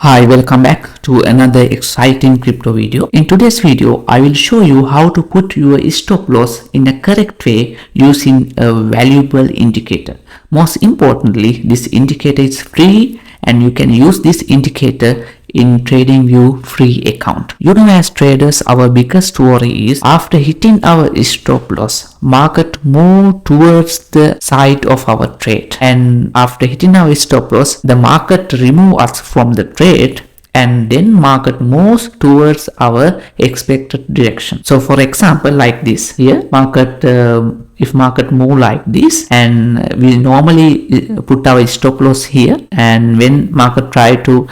Hi, welcome back to another exciting crypto video. In today's video, I will show you how to put your stop loss in a correct way using a valuable indicator. Most importantly, this indicator is free and you can use this indicator in TradingView free account. You know, as traders, our biggest worry is after hitting our stop loss, market move towards the side of our trade, and after hitting our stop loss, the market remove us from the trade and then market moves towards our expected direction. So for example, like this here, if market move like this, and we normally put our stop loss here, and when market try to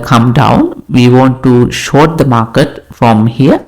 come down, we want to short the market from here,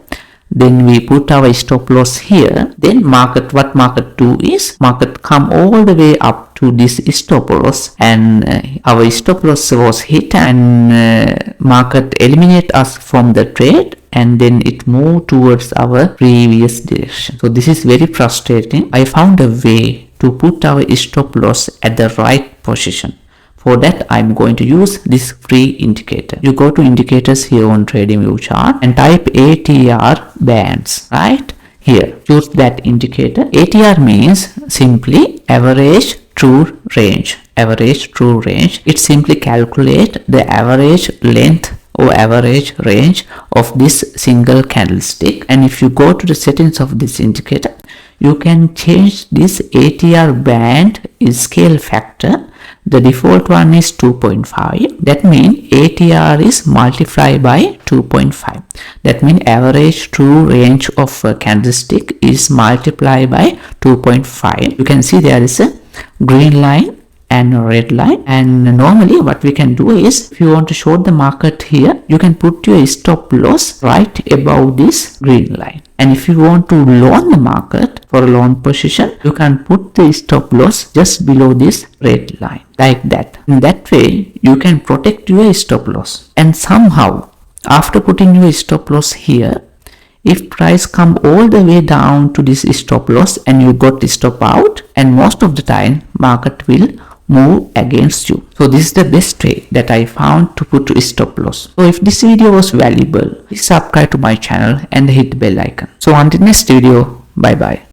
then we put our stop loss here. Then what market do is market come all the way up to this stop loss, and our stop loss was hit, and market eliminate us from the trade, and then it moved towards our previous direction. So this is very frustrating. I found a way to put our stop loss at the right position. For that, I'm going to use this free indicator. You go to indicators here on TradingView chart and type ATR bands, right? Here, choose that indicator. ATR means simply average true range. Average true range. It simply calculates the average length or average range of this single candlestick. And if you go to the settings of this indicator, you can change this ATR band is scale factor. The default one is 2.5. That means ATR is multiplied by 2.5. That means average true range of a candlestick is multiplied by 2.5. You can see there is a green line and a red line, and normally what we can do is, if you want to short the market here, you can put your stop loss right above this green line, and if you want to long the market for a long position, you can put the stop loss just below this red line, like that. In that way you can protect your stop loss. And somehow after putting your stop loss here, if price come all the way down to this stop loss and you got the stop out, and most of the time market will move against you. So this is the best way that I found to put a stop loss. So if this video was valuable, please subscribe to my channel and hit the bell icon. So until next video, bye bye.